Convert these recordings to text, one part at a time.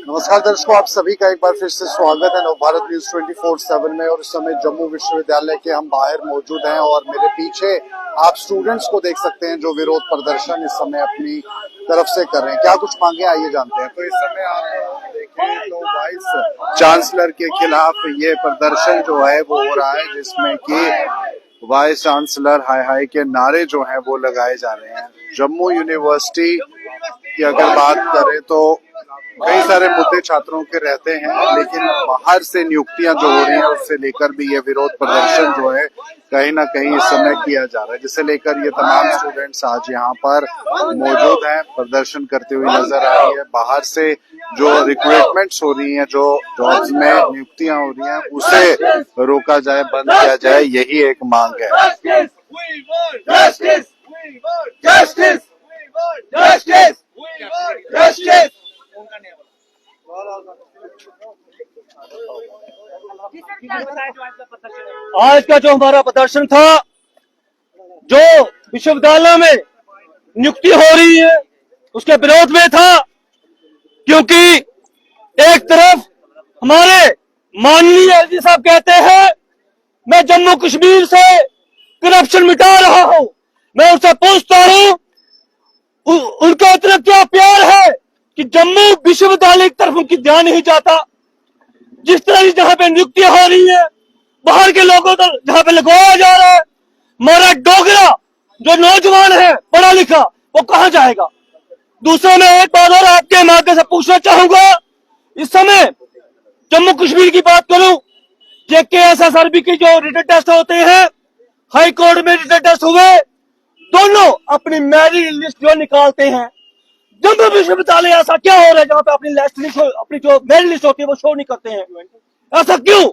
नमस्कार दर्शकों, आप सभी का एक बार फिर से स्वागत है नवभारत न्यूज 24/7 में। और इस समय जम्मू विश्वविद्यालय के हम बाहर मौजूद हैं और मेरे पीछे आप स्टूडेंट्स को देख सकते हैं जो विरोध प्रदर्शन इस समय अपनी तरफ से कर रहे हैं। क्या कुछ मांगे आइए जानते हैं। तो इस समय आप देखें तो वाइस चांसलर के खिलाफ ये प्रदर्शन जो है वो हो रहा है, जिसमें कि वाइस चांसलर हाय हाय के नारे जो हैं वो लगाए जा रहे हैं। जम्मू यूनिवर्सिटी की अगर बात करें तो कई सारे मुद्दे छात्रों के रहते हैं, लेकिन बाहर से नियुक्तियां जो हो रही हैं उससे लेकर भी ये विरोध प्रदर्शन जो है कहीं ना कहीं इस समय किया जा रहा है, जिसे लेकर ये तमाम स्टूडेंट्स आज यहाँ पर मौजूद हैं, प्रदर्शन करते हुए नजर आ रही है। बाहर से जो रिक्रूटमेंट्स हो रही हैं, जो जॉब्स में नियुक्तियां हो रही हैं, उसे रोका जाए, बंद किया जाए, यही एक मांग है। आज का जो हमारा प्रदर्शन था, जो विश्वविद्यालय में नियुक्ति हो रही है उसके विरोध में था, क्योंकि एक तरफ हमारे माननीय एलजी साहब कहते हैं मैं जम्मू कश्मीर से करप्शन मिटा रहा हूं। मैं उनसे पूछता हूं उनका इतना क्या प्यार है कि जम्मू विश्वविद्यालय की तरफ उनकी ध्यान नहीं जाता। जिस तरह की जहां पे नियुक्तियां हो रही है, बाहर के लोगों को जहां पे लगवाया जा रहा है, हमारा डोगरा जो नौजवान है पढ़ा लिखा, वो कहां जाएगा। दूसरा, मैं एक बात और आपके माध्यम से पूछना चाहूंगा, इस समय जम्मू कश्मीर की बात करूं, JKSSRB की जो रिटन टेस्ट होते हैं, हाई कोर्ट में रिटन टेस्ट हुए, दोनों अपनी मेरिट लिस्ट जो निकालते हैं। जम्मू विश्वविद्यालय ऐसा क्या हो रहा है जहां पे अपनी लिस्ट, अपनी जो मेरिट लिस्ट होती है वो शो नहीं करते हैं? ऐसा क्यों?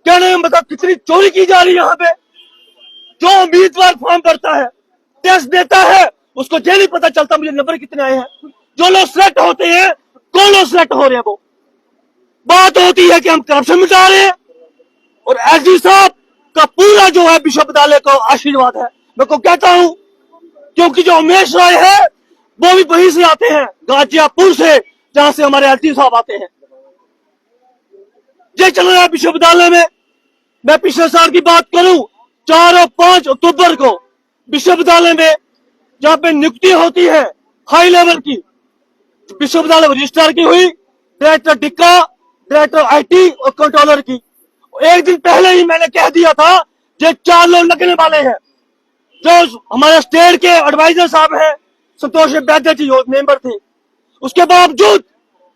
क्या नहीं मतलब कितनी चोरी की जा रही है यहाँ पे। जो उम्मीदवार फॉर्म भरता है, टेस्ट देता है, उसको ये नहीं पता चलता मुझे नंबर कितने आए हैं। जो लोग सिलेक्ट होते हैं, कौन लोग सिलेक्ट हो रहे हैं, वो बात होती है कि हम करप्शन मिटा रहे हैं। और एलजी साहब का पूरा जो है विश्वविद्यालय को आशीर्वाद है, मैं को कहता हूं, क्योंकि जो उमेश राय है वो भी वहीं से आते हैं, गाजियापुर से, जहां से हमारे एलजी साहब आते हैं। ये चल रहा है विश्वविद्यालय में। मैं पिछले साल की बात करूं, 4 और 5 अक्टूबर को विश्वविद्यालय में जहां पे नियुक्ति होती है हाई लेवल की, विश्वविद्यालय रजिस्ट्रार की हुई, डायरेक्टर डिक्का, डायरेक्टर IT और कंट्रोलर की। एक दिन पहले ही मैंने कह दिया था ये 4 लोग लगने वाले हैं। जो हमारे स्टेट के एडवाइजर साहब हैं, संतोष वैद्य जी मेंबर थे, उसके बावजूद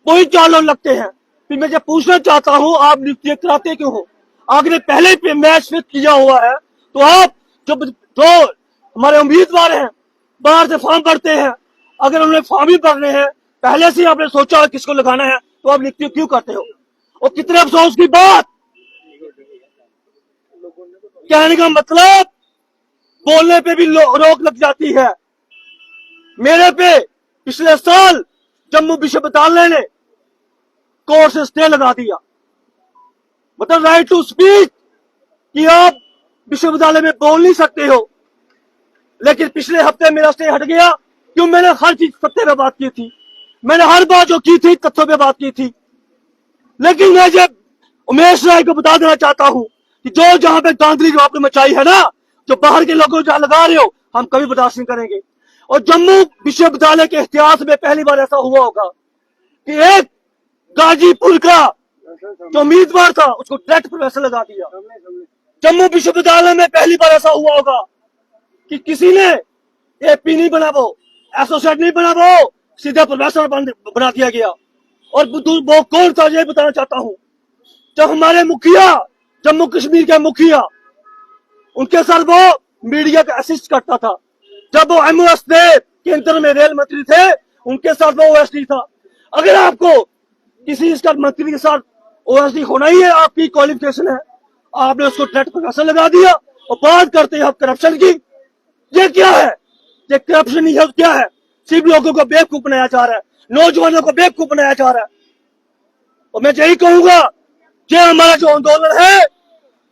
वही 4 लोग लगते हैं। फिर मैं पूछना चाहता हूं, आप नियुक्ति कराते क्यों हो? आपने पहले पे मैच फिक्स किया हुआ है, तो आप जो हमारे उम्मीदवार हैं बाहर से फॉर्म भरते हैं, अगर उन्हें फॉर्म ही भरने हैं, पहले से आपने सोचा किसको लगाना है, तो आप नियुक्ति क्यों करते हो? और कितने अफसोस की बात, कहने का मतलब बोलने पे भी रोक लग जाती है। मेरे पे पिछले साल जम्मू विश्वविद्यालय ने कोर्ट से स्टे लगा दिया, मतलब राइट टू स्पीच, कि आप विश्वविद्यालय में बोल नहीं सकते हो। लेकिन पिछले हफ्ते मेरा स्टे हट गया, क्यों? मैंने हर चीज सत्य पे बात की थी, मैंने हर बात जो की थी तथ्यों पे बात की थी। लेकिन मैं जब उमेश राय को बता देना चाहता हूं कि जो जहां पे धांधली जो आपने मचाई है ना, जो बाहर के लोगों जहां लगा रहे हो, हम कभी बर्दाश्त नहीं करेंगे। और जम्मू विश्वविद्यालय के इतिहास में पहली बार ऐसा हुआ होगा कि एक गाजीपुर का जो उम्मीदवार था उसको डायरेक्ट प्रोफेसर लगा दिया। जम्मू विश्वविद्यालय में पहली बार ऐसा हुआ होगा कि किसी ने AP नहीं बना, वो एसोसिएट नहीं बना, वो सीधा प्रोफेसर बना दिया गया। और वो कौन था ये बताना चाहता हूं। जब हमारे मुखिया, जम्मू कश्मीर के मुखिया, उनके साथ वो मीडिया का असिस्ट करता था। जब वो MOS थे, केंद्र में रेल मंत्री थे, उनके साथ वो OSD था। अगर आपको किसी इसका मंत्री के साथ OSD होना ही है, आपकी क्वालिफिकेशन है, आपने उसको डायरेक्ट प्रोफेसर लगा दिया और बात करते हैं आप करप्शन की। ये क्या है? ये करप्शन ही है, क्या है? सिर्फ लोगों को बेवकूफ बनाया जा रहा है, नौजवानों को बेवकूफ बनाया जा रहा है। और मैं यही कहूंगा, ये हमारा जो आंदोलन है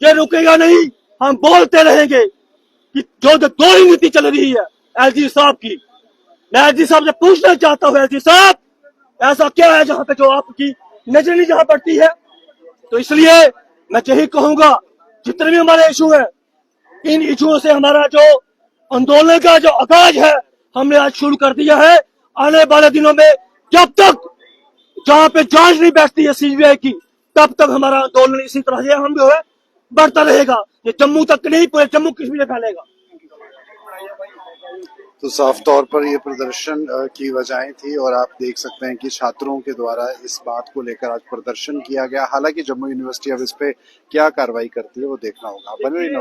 ये रुकेगा नहीं, हम बोलते रहेंगे कि जो दोहरी नीति चल रही है एलजी साहब की। मैं एलजी साहब से पूछना चाहता हूं, एलजी साहब ऐसा क्या है जहां पे जो आपकी नजर नहीं जहां पड़ती है? तो इसलिए मैं यही कहूंगा, जितने भी हमारे इशू हैं, इन इशुओं से हमारा जो आंदोलन का जो आगाज है हमने आज शुरू कर दिया है। आने वाले दिनों में जब तक जहां पे जांच नहीं बैठती है सीबीआई की, तब तक हमारा आंदोलन इसी तरह से हम जो है बढ़ता रहेगा। ये जम्मू तक नहीं, पूरे जम्मू कश्मीर में फैलेगा। तो साफ तौर पर ये प्रदर्शन की वजहें थी और आप देख सकते हैं कि छात्रों के द्वारा इस बात को लेकर आज प्रदर्शन किया गया। हालांकि जम्मू यूनिवर्सिटी अब इस पे क्या कार्रवाई करती है वो देखना होगा। बने रहिए।